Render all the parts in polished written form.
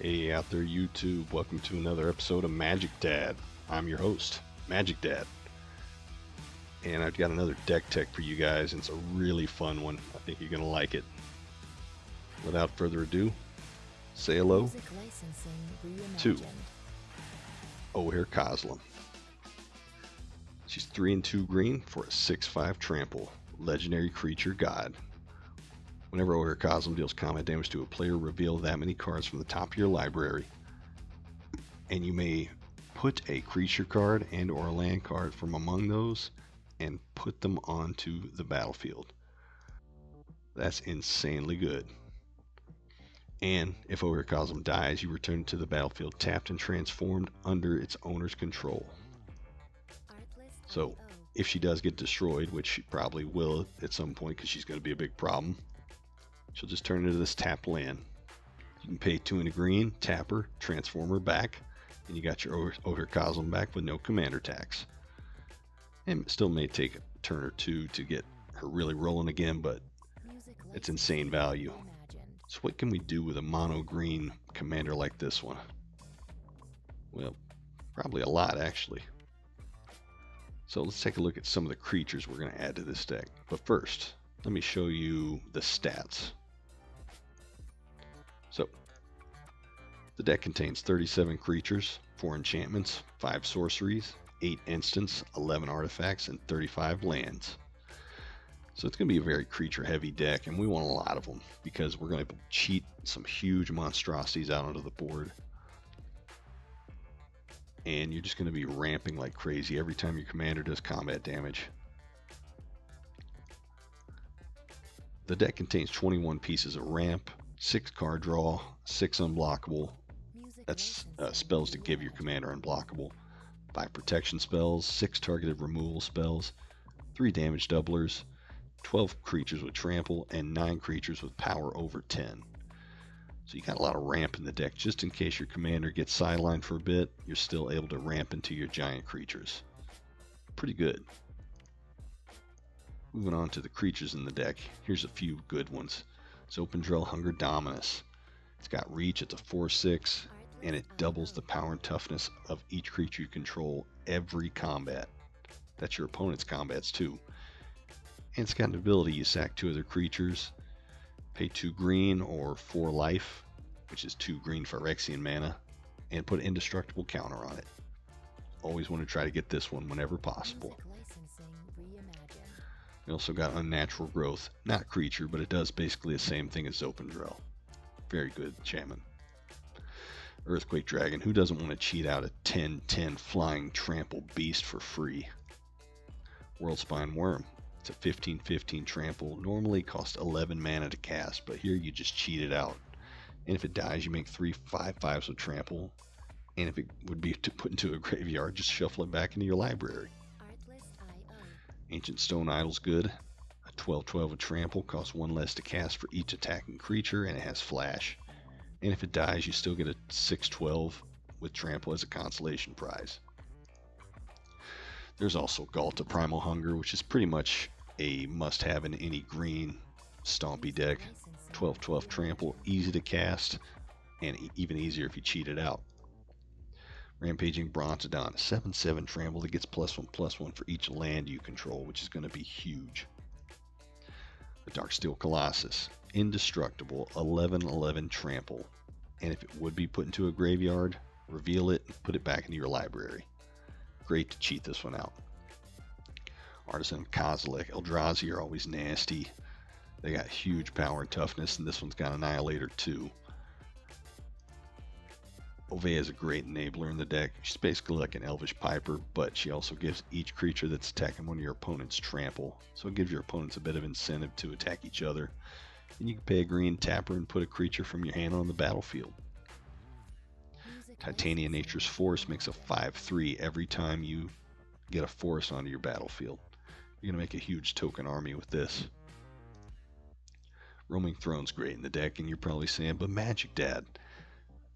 Hey out there, YouTube. Welcome to another episode of Magic Dad. I'm your host, Magic Dad. And I've got another deck tech for you guys, and it's a really fun one. I think you're going to like it. Without further ado, say hello to Ojer Kaslem. She's 3 and 2 green for a 6/5 trample. Legendary creature god. Whenever Ojer Kaslem deals combat damage to a player, reveal that many cards from the top of your library. And you may put a creature card and or a land card from among those and put them onto the battlefield. That's insanely good. And if Ojer Kaslem dies, you return to the battlefield tapped and transformed under its owner's control. So if she does get destroyed, which she probably will at some point because she's going to be a big problem, she'll just turn into this tapped land. You can pay 2 and a green, tap her, transform her back, and you got your Ojer Kaslem back with no commander tax. And it still may take a turn or two to get her really rolling again, but it's insane value. So what can we do with a mono green commander like this one? Well, probably a lot actually. So let's take a look at some of the creatures we're going to add to this deck. But first, let me show you the stats. So, the deck contains 37 creatures, 4 enchantments, 5 sorceries, 8 instants, 11 artifacts, and 35 lands. So it's going to be a very creature-heavy deck, and we want a lot of them because we're going to cheat some huge monstrosities out onto the board. And you're just going to be ramping like crazy every time your commander does combat damage. The deck contains 21 pieces of ramp, 6 card draw, 6 unblockable. That's spells to give your commander unblockable. 5 protection spells, 6 targeted removal spells, 3 damage doublers, 12 creatures with trample, and 9 creatures with power over 10. So you got a lot of ramp in the deck. Just in case your commander gets sidelined for a bit, you're still able to ramp into your giant creatures. Pretty good. Moving on to the creatures in the deck, here's a few good ones. It's Zopandrel Hunger Dominus. It's got reach, it's a 4/6, and it doubles the power and toughness of each creature you control every combat. That's your opponent's combats too. And it's got an ability, you sack 2 other creatures, pay 2 green or 4 life, which is 2 green Phyrexian mana, and put an indestructible counter on it. Always want to try to get this one whenever possible. We also got Unnatural Growth. Not a creature, but it does basically the same thing as Zopandrel. Very good enchantment. Earthquake Dragon. Who doesn't want to cheat out a 10/10 flying trample beast for free? Worldspine Worm. It's a 15/15 trample. Normally costs 11 mana to cast, but here you just cheat it out. And if it dies, you make 3 5/5s with trample. And if it would be to put into a graveyard, just shuffle it back into your library. Ancient Stone Idol's good. A 12/12 with trample, costs 1 less to cast for each attacking creature, and it has flash. And if it dies, you still get a 6/12 with trample as a consolation prize. There's also Galta Primal Hunger, which is pretty much a must-have in any green stompy deck. 12/12 trample, easy to cast, and even easier if you cheat it out. Rampaging Brontodon, a 7/7 trample that gets +1/+1 for each land you control, which is going to be huge. The Darksteel Colossus, indestructible, 11/11 trample, and if it would be put into a graveyard, reveal it and put it back into your library. Great to cheat this one out. Artisan Kozilek, Eldrazi are always nasty. They got huge power and toughness, and this one's got Annihilator too. Ojer is a great enabler in the deck. She's basically like an Elvish Piper, but she also gives each creature that's attacking one of your opponents trample. So it gives your opponents a bit of incentive to attack each other. And you can pay a green, tap her, and put a creature from your hand on the battlefield. Titania Nature's Force makes a 5/3 every time you get a forest onto your battlefield. You're going to make a huge token army with this. Roaming Throne's great in the deck, and you're probably saying, but Magic Dad,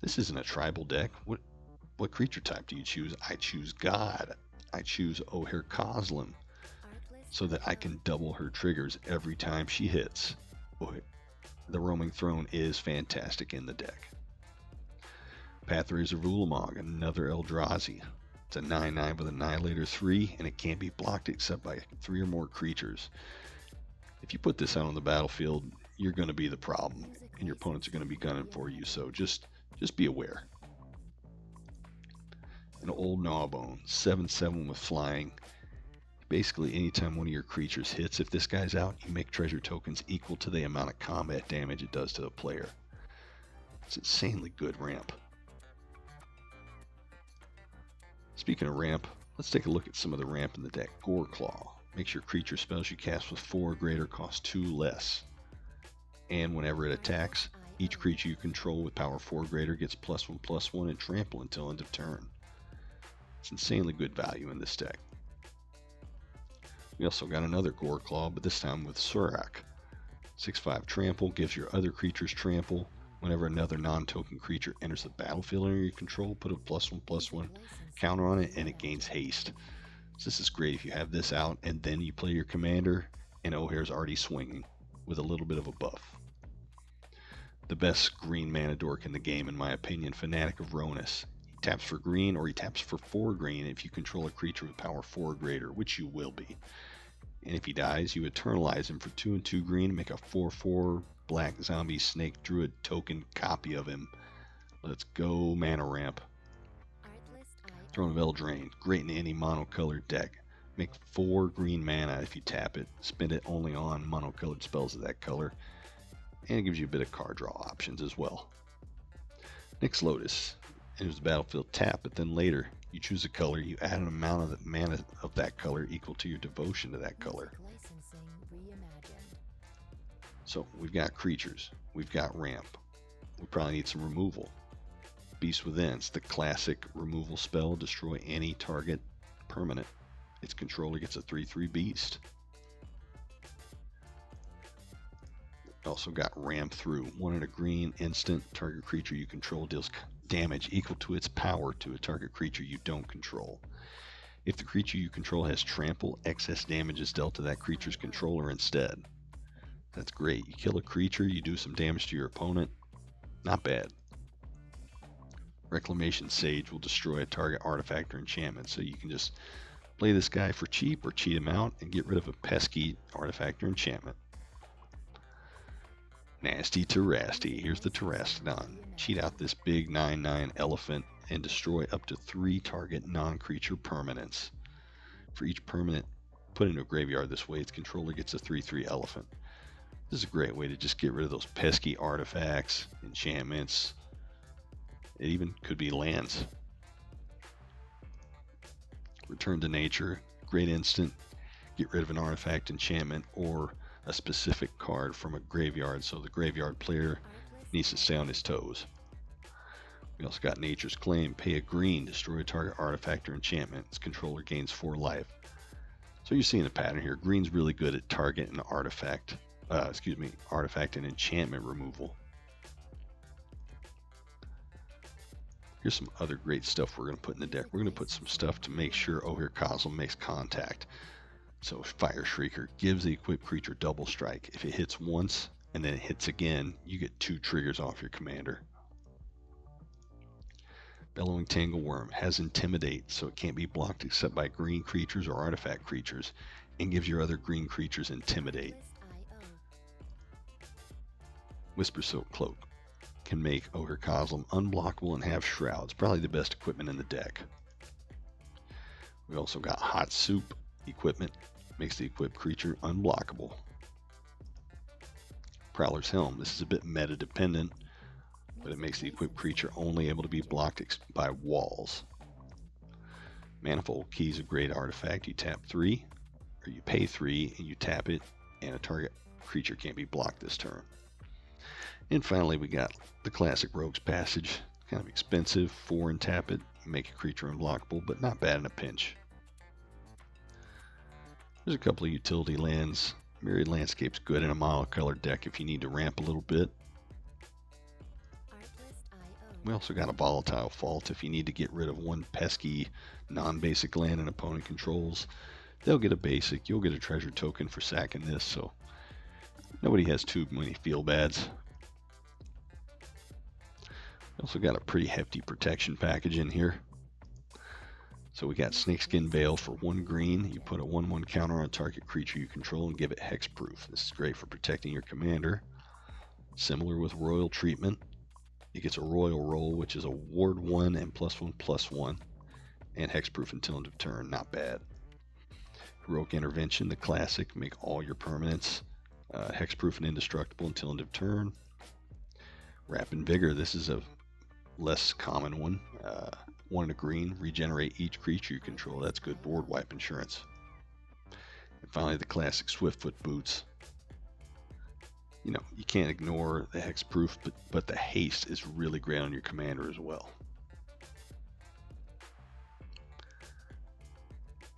this isn't a tribal deck. What creature type do you choose? I choose God. I choose Ojer Kaslem so that I can double her triggers every time she hits. The Roaming Throne is fantastic in the deck. Pathrays of Ulamog, another Eldrazi. It's a 9/9 with Annihilator 3, and it can't be blocked except by 3 or more creatures. If you put this out on the battlefield, you're going to be the problem, and your opponents are going to be gunning for you, so just be aware. An Old Gnawbone, 7/7 with flying. Basically, anytime one of your creatures hits, if this guy's out, you make treasure tokens equal to the amount of combat damage it does to the player. It's insanely good ramp. Speaking of ramp, let's take a look at some of the ramp in the deck. Goreclaw makes your creature spells you cast with 4 or greater cost 2 less. And whenever it attacks, each creature you control with power 4 or greater gets +1/+1 and trample until end of turn. It's insanely good value in this deck. We also got another Goreclaw, but this time with Surak. 6/5 trample gives your other creatures trample. Whenever another non-token creature enters the battlefield under your control, put a +1/+1 counter on it and it gains haste. So this is great if you have this out and then you play your commander and Ojer's already swinging with a little bit of a buff. The best green mana dork in the game, in my opinion, Fanatic of Ronus. He taps for green or he taps for 4 green if you control a creature with power 4 or greater, which you will be. And if he dies, you eternalize him for 2 and 2 green and make a 4/4 black zombie snake druid token copy of him. Let's go, mana ramp. Throne of Eldraine, great in any monocolored deck. Make 4 green mana if you tap it. Spend it only on monocolored spells of that color. And it gives you a bit of card draw options as well. Nyx Lotus, enters the battlefield tap, but then later you choose a color, you add an amount of the mana of that color equal to your devotion to that color. So we've got creatures, we've got ramp, we probably need some removal. Beast Within, it's the classic removal spell, destroy any target permanent. Its controller gets a 3/3 beast. Also got Ramp Through, 1 and a green, instant, target creature you control deals damage equal to its power to a target creature you don't control. If the creature you control has trample, excess damage is dealt to that creature's controller instead. That's great. You kill a creature, you do some damage to your opponent. Not bad. Reclamation Sage will destroy a target artifact or enchantment, so you can just play this guy for cheap or cheat him out and get rid of a pesky artifact or enchantment. Nasty Terrasty. Here's the Terrastodon. Cheat out this big 9/9 elephant and destroy up to 3 target non-creature permanents. For each permanent put into a graveyard this way, its controller gets a 3/3 elephant. This is a great way to just get rid of those pesky artifacts, enchantments. It even could be lands. Return to Nature. Great instant. Get rid of an artifact, enchantment, or a specific card from a graveyard, so the graveyard player needs to stay on his toes. We also got Nature's Claim. Pay a green, destroy a target artifact or enchantment. Its controller gains 4 life. So you're seeing a pattern here. Green's really good at target and artifact and enchantment removal. Here's some other great stuff we're going to put in the deck. We're going to put some stuff to make sure Ojer Kaslem makes contact. So Fire Shrieker gives the equipped creature double strike. If it hits once and then it hits again, you get 2 triggers off your commander. Bellowing Tangleworm has Intimidate, so it can't be blocked except by green creatures or artifact creatures, and gives your other green creatures Intimidate. Whispersilk Cloak can make Ojer Kaslem unblockable and have shrouds, probably the best equipment in the deck. We also got Hot Soup equipment, makes the equipped creature unblockable. Prowler's Helm, this is a bit meta dependent, but it makes the equipped creature only able to be blocked by walls. Manifold Key is a great artifact. You tap 3, or you pay 3 and you tap it, and a target creature can't be blocked this turn. And finally we got the classic Rogue's Passage, kind of expensive, 4 and tap it, make a creature unblockable, but not bad in a pinch. There's a couple of utility lands. Myriad Landscape's good in a monocolored deck if you need to ramp a little bit. We also got a Volatile Fault if you need to get rid of one pesky non-basic land an opponent controls. They'll get a basic, you'll get a treasure token for sacking this, so nobody has too many feel bads. Also got a pretty hefty protection package in here. So we got Snakeskin Veil for 1 green. You put a 1/1 counter on a target creature you control and give it hexproof. This is great for protecting your commander. Similar with Royal Treatment. It gets a Royal Roll, which is a Ward 1 and +1/+1. And hexproof until end of turn. Not bad. Heroic Intervention, the classic. Make all your permanents hexproof and indestructible until end of turn. Rapid Vigor. This is a less common one. 1 and a green, regenerate each creature you control. That's good board wipe insurance. And finally, the classic Swiftfoot Boots. You know, you can't ignore the hexproof, but the haste is really great on your commander as well.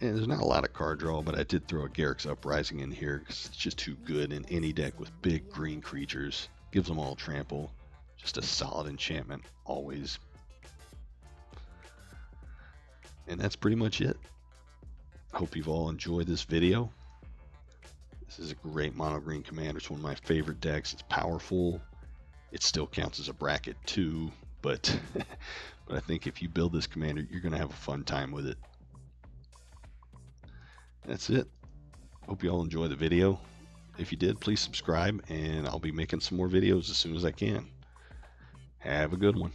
And there's not a lot of card draw, but I did throw a Garruk's Uprising in here because it's just too good in any deck with big green creatures. Gives them all trample. Just a solid enchantment, always. And that's pretty much it. Hope you've all enjoyed this video. This is a great mono green commander. It's one of my favorite decks. It's powerful. It still counts as a bracket too, but but I think if you build this commander, you're going to have a fun time with it. That's it. Hope you all enjoy the video. If you did, please subscribe, and I'll be making some more videos as soon as I can. Have a good one.